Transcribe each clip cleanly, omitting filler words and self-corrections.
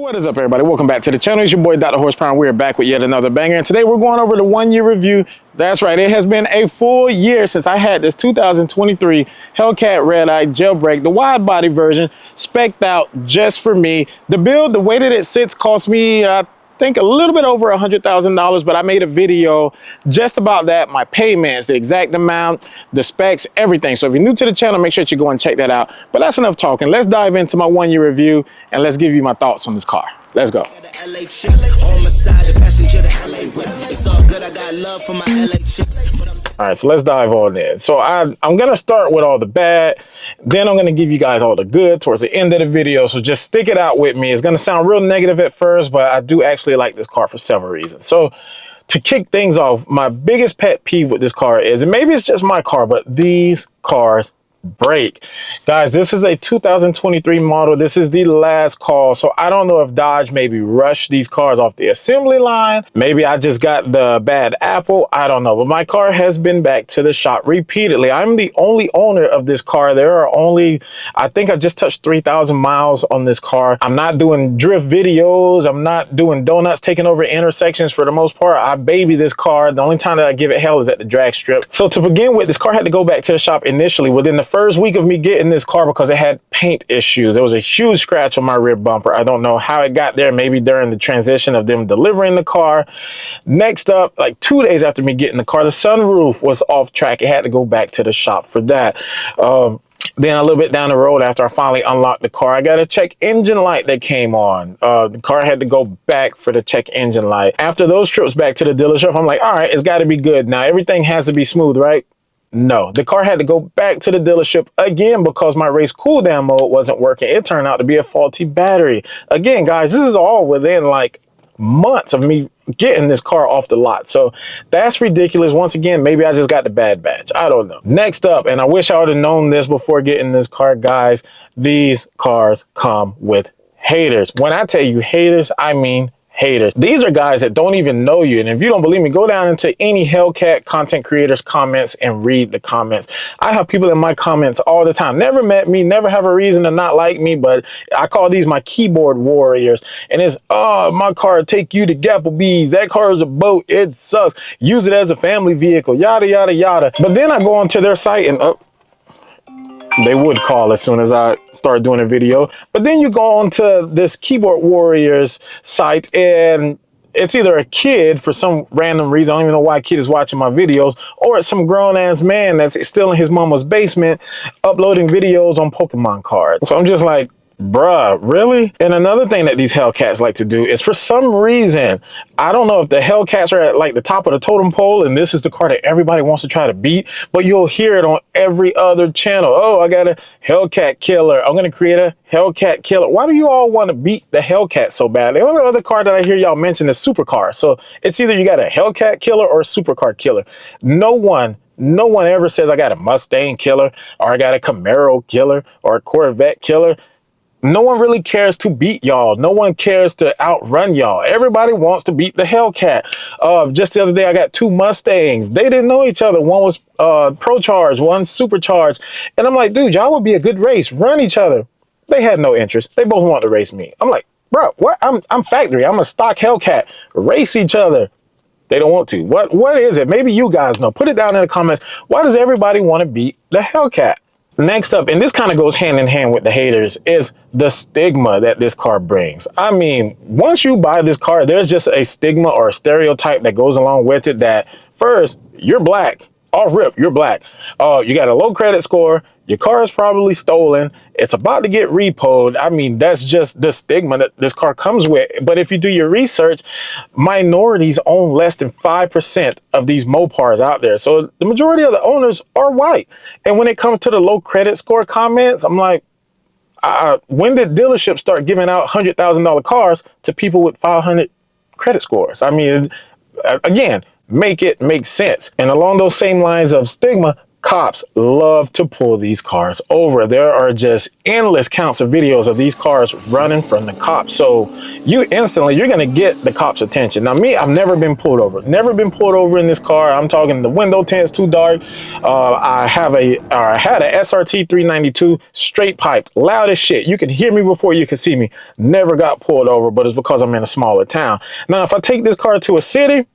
What is up, everybody? Welcome back to the channel. It's your boy Dr. Horsepower. We're back with yet another banger, and today we're going over the 1 year review. That's right, it has been a full year since I had this 2023 Hellcat Red Eye Jailbreak, the wide body version, spec'd out just for me. The build, the way that it sits, cost me I think a little bit over $100,000, but I made a video just about that, my payments, the exact amount, the specs, everything. So if you're new to the channel, make sure you go and check that out. But that's enough talking. Let's dive into my 1 year review and let's give you my thoughts on this car. Let's go. All right, so let's dive on in. So I'm gonna start with all the bad, then I'm gonna give you guys all the good towards the end of the video. So just stick it out with me. It's gonna sound real negative at first, but I do actually like this car for several reasons. So to kick things off, my biggest pet peeve with this car is, and maybe it's just my car, but these cars break. Guys, this is a 2023 model. This is the last call. So I don't know if Dodge maybe rushed these cars off the assembly line. Maybe I just got the bad apple. I don't know. But my car has been back to the shop repeatedly. I'm the only owner of this car. There are only, I think I just touched 3,000 miles on this car. I'm not doing drift videos. I'm not doing donuts taking over intersections for the most part. I baby this car. The only time that I give it hell is at the drag strip. So to begin with, this car had to go back to the shop initially within the first week of me getting this car because it had paint issues. There was a huge scratch on my rear bumper. I don't know how it got there, maybe during the transition of them delivering the car. Next up, like 2 days after me getting the car, the sunroof was off track. It had to go back to the shop for that. Then a little bit down the road, after I finally unlocked the car, I got a check engine light that came on. The car had to go back for the check engine light. After those trips back to the dealership, I'm like, all right, it's got to be good now. Everything has to be smooth, right? No, the car had to go back to the dealership again because my race cool down mode wasn't working. It turned out to be a faulty battery. Again, guys, this is all within like months of me getting this car off the lot. So that's ridiculous. Once again, maybe I just got the bad batch. I don't know. Next up, and I wish I would have known this before getting this car, guys, these cars come with haters. When I tell you haters, I mean haters. These are guys that don't even know you. And if you don't believe me, go down into any Hellcat content creators comments and read the comments. I have people in my comments all the time, never met me, never have a reason to not like me, but I call these my keyboard warriors. And it's, oh, my car take you to Gapplebee's. That car is a boat. It sucks. Use it as a family vehicle, yada, yada, yada. But then I go onto their site and they would call as soon as I start doing a video. But then you go onto this keyboard warriors site and it's either a kid for some random reason, I don't even know why a kid is watching my videos, or it's some grown ass man that's still in his mama's basement uploading videos on Pokemon cards. So I'm just like, bruh, really? And another thing that these Hellcats like to do is, for some reason, I don't know if the Hellcats are at like the top of the totem pole and this is the car that everybody wants to try to beat, but you'll hear it on every other channel. Oh, I got a Hellcat killer. I'm going to create a Hellcat killer. Why do you all want to beat the Hellcat so bad? The only other car that I hear y'all mention is supercar. So it's either you got a Hellcat killer or a supercar killer. No one ever says I got a Mustang killer or I got a Camaro killer or a Corvette killer. No one really cares to beat y'all. No one cares to outrun y'all. Everybody wants to beat the Hellcat. Just the other day, I got two Mustangs. They didn't know each other. One was Pro Charge, one Supercharged. And I'm like, dude, y'all would be a good race. Run each other. They had no interest. They both want to race me. I'm like, bro, what? I'm factory. I'm a stock Hellcat. Race each other. They don't want to. What is it? Maybe you guys know. Put it down in the comments. Why does everybody want to beat the Hellcat? Next up, and this kind of goes hand in hand with the haters, is the stigma that this car brings. I mean, once you buy this car, there's just a stigma or a stereotype that goes along with it that, first, you're black. Off rip, you're black. You got a low credit score. Your car is probably stolen. It's about to get repoed. I mean, that's just the stigma that this car comes with. But if you do your research, minorities own less than 5% of these Mopars out there. So the majority of the owners are white. And when it comes to the low credit score comments, I'm like, when did dealerships start giving out $100,000 cars to people with 500 credit scores? I mean, again, make it make sense. And along those same lines of stigma, Cops love to pull these cars over. There are just endless counts of videos of these cars running from the cops. So you're going to get the cops' attention. Now me, I've never been pulled over. Never been pulled over in this car. I'm talking the window tint's too dark. I had a SRT 392 straight piped, loud as shit. You can hear me before you can see me. Never got pulled over, but it's because I'm in a smaller town. Now, if I take this car to a city,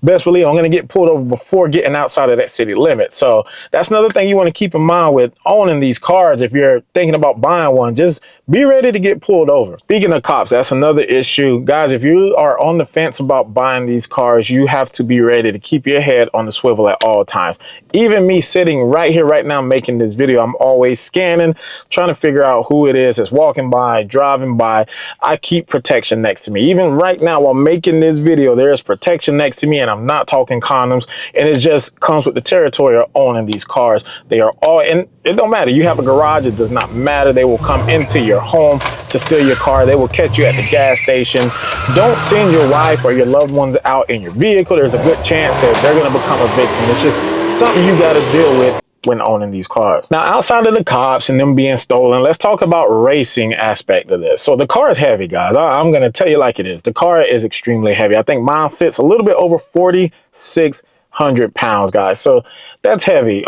best believe I'm going to get pulled over before getting outside of that city limit. So that's another thing you want to keep in mind with owning these cars. If you're thinking about buying one, just be ready to get pulled over. Speaking of cops, that's another issue. Guys, if you are on the fence about buying these cars, you have to be ready to keep your head on the swivel at all times. Even me sitting right here right now making this video, I'm always scanning, trying to figure out who it is that's walking by, driving by. I keep protection next to me. Even right now while making this video, there is protection next to me, and I'm not talking condoms, and it just comes with the territory of owning these cars. They are all, and it don't matter. You have a garage, it does not matter. They will come into your home to steal your car. They will catch you at the gas station. Don't send your wife or your loved ones out in your vehicle. There's a good chance that they're going to become a victim. It's just something you got to deal with when owning these cars. Now, outside of the cops and them being stolen, let's talk about racing aspect of this. So the car is heavy, guys. I'm going to tell you like it is. The car is extremely heavy. I think mine sits a little bit over 4,600 pounds, guys. So that's heavy.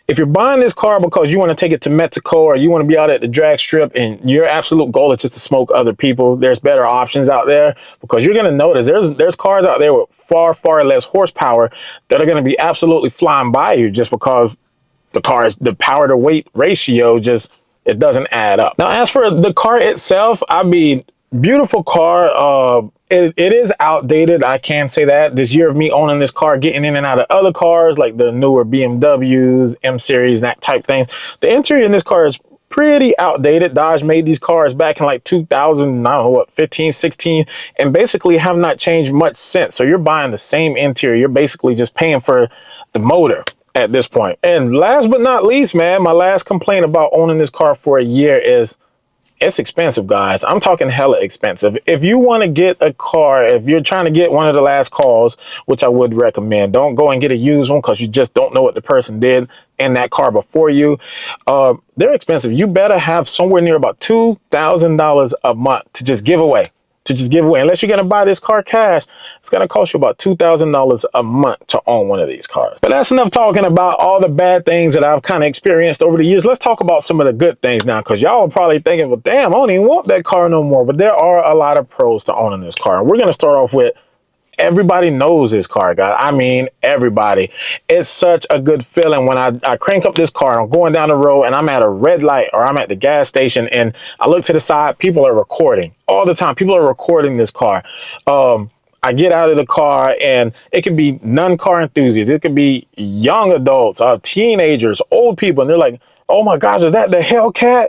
If you're buying this car because you want to take it to Mexico or you want to be out at the drag strip and your absolute goal is just to smoke other people, there's better options out there, because you're going to notice there's cars out there with far, far less horsepower that are going to be absolutely flying by you just because the power to weight ratio it doesn't add up. Now, as for the car itself, I mean, beautiful car. It is outdated. I can say that. This year of me owning this car, getting in and out of other cars like the newer BMWs, M series, that type things. The interior in this car is pretty outdated. Dodge made these cars back in like 2000, I don't know what, 15, 16, and basically have not changed much since. So you're buying the same interior. You're basically just paying for the motor at this point. And last but not least, man, my last complaint about owning this car for a year is it's expensive, guys. I'm talking hella expensive. If you want to get a car, if you're trying to get one of the last calls, which I would recommend, don't go and get a used one because you just don't know what the person did in that car before you. They're expensive. You better have somewhere near about $2,000 a month to just give away. Unless you're going to buy this car cash, it's going to cost you about $2,000 a month to own one of these cars. But that's enough talking about all the bad things that I've kind of experienced over the years. Let's talk about some of the good things now, because y'all are probably thinking, well, damn, I don't even want that car no more. But there are a lot of pros to owning this car. We're going to start off with everybody knows this car, guys. I mean, everybody. It's such a good feeling when I crank up this car, I'm going down the road and I'm at a red light or I'm at the gas station and I look to the side, people are recording all the time. People are recording this car. I get out of the car and it can be non-car enthusiasts. It could be young adults, teenagers, old people. And they're like, oh my gosh, is that the Hellcat?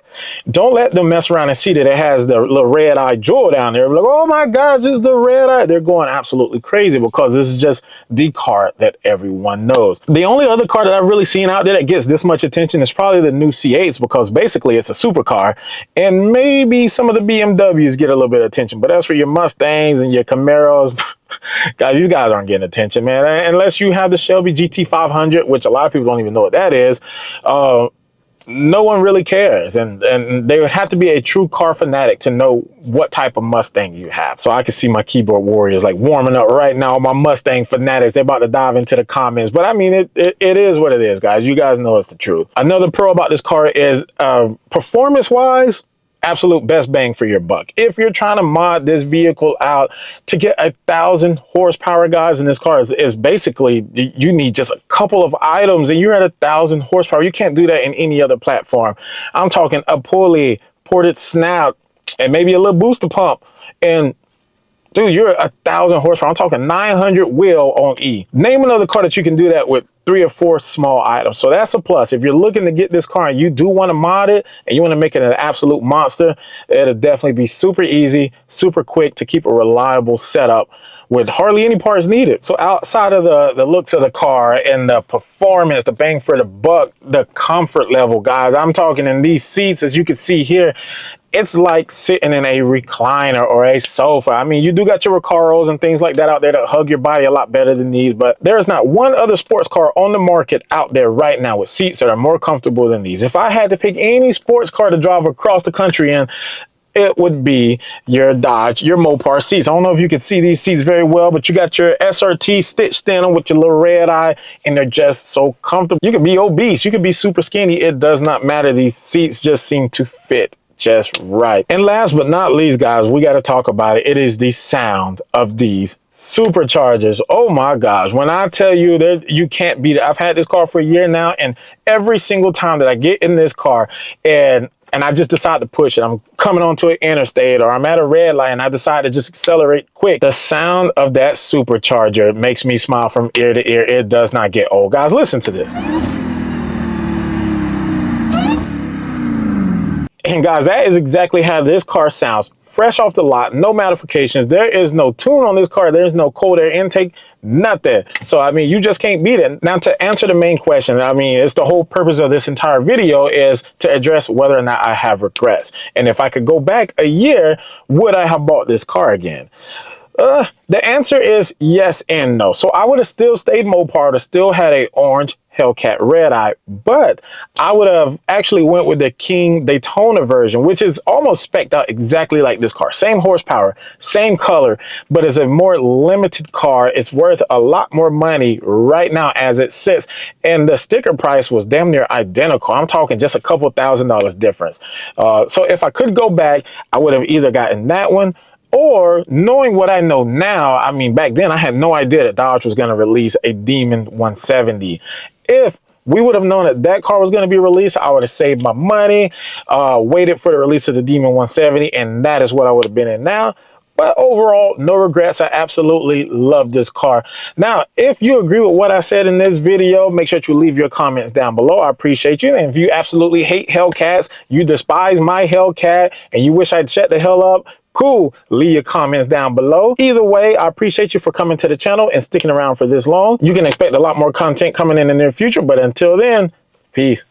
Don't let them mess around and see that it has the little red eye jewel down there. Like, oh my gosh, it's the red eye. They're going absolutely crazy because this is just the car that everyone knows. The only other car that I've really seen out there that gets this much attention is probably the new C8s, because basically it's a supercar, and maybe some of the BMWs get a little bit of attention. But as for your Mustangs and your Camaros, guys, these guys aren't getting attention, man. Unless you have the Shelby GT500, which a lot of people don't even know what that is. No one really cares, and they would have to be a true car fanatic to know what type of Mustang you have. So I can see my keyboard warriors like warming up right now. My Mustang fanatics, they're about to dive into the comments. But I mean, it is what it is, guys. You guys know it's the truth. Another pro about this car is performance wise, absolute best bang for your buck. If you're trying to mod this vehicle out to get 1,000 horsepower, guys, and this car is basically, you need just a couple of items and you're at 1,000 horsepower. You can't do that in any other platform. I'm talking a pulley, ported snout, and maybe a little booster pump, and dude, you're 1,000 horsepower. I'm talking 900 wheel on E. Name another car that you can do that with 3 or 4 small items. So that's a plus. If you're looking to get this car and you do want to mod it and you want to make it an absolute monster, it'll definitely be super easy, super quick to keep a reliable setup with hardly any parts needed. So outside of the looks of the car and the performance, the bang for the buck, the comfort level, guys, I'm talking in these seats, as you can see here, it's like sitting in a recliner or a sofa. I mean, you do got your Recaros and things like that out there that hug your body a lot better than these, but there is not one other sports car on the market out there right now with seats that are more comfortable than these. If I had to pick any sports car to drive across the country in, it would be your Dodge, your Mopar seats. I don't know if you can see these seats very well, but you got your SRT stitched in them with your little red eye, and they're just so comfortable. You could be obese, you could be super skinny. It does not matter. These seats just seem to fit just right. And last but not least, guys, we got to talk about it. It is the sound of these superchargers. Oh my gosh, when I tell you that you can't beat it. I've had this car for a year now, and every single time that I get in this car and I just decide to push it, I'm coming onto an interstate or I'm at a red light and I decide to just accelerate quick, the sound of that supercharger makes me smile from ear to ear. It does not get old. Guys, listen to this. And guys, that is exactly how this car sounds. Fresh off the lot, no modifications. There is no tune on this car. There's no cold air intake, nothing. So, I mean, you just can't beat it. Now, to answer the main question, I mean, it's the whole purpose of this entire video is to address whether or not I have regrets. And if I could go back a year, would I have bought this car again? The answer is yes and no. So I would have still stayed Mopar, still had a orange Hellcat red eye, but I would have actually went with the King Daytona version, which is almost spec'd out exactly like this car. Same horsepower, same color, but it's a more limited car. It's worth a lot more money right now as it sits. And the sticker price was damn near identical. I'm talking just a couple $1,000s difference. So if I could go back, I would have either gotten that one, or knowing what I know now, I mean, back then I had no idea that Dodge was going to release a Demon 170. If we would have known that that car was going to be released, I would have saved my money, waited for the release of the Demon 170, and that is what I would have been in now. But overall, no regrets. I absolutely love this car. Now, if you agree with what I said in this video, make sure to leave your comments down below. I appreciate you. And if you absolutely hate Hellcats, you despise my Hellcat, and you wish I'd shut the hell up, cool, leave your comments down below. Either way, I appreciate you for coming to the channel and sticking around for this long. You can expect a lot more content coming in the near future, but until then, peace.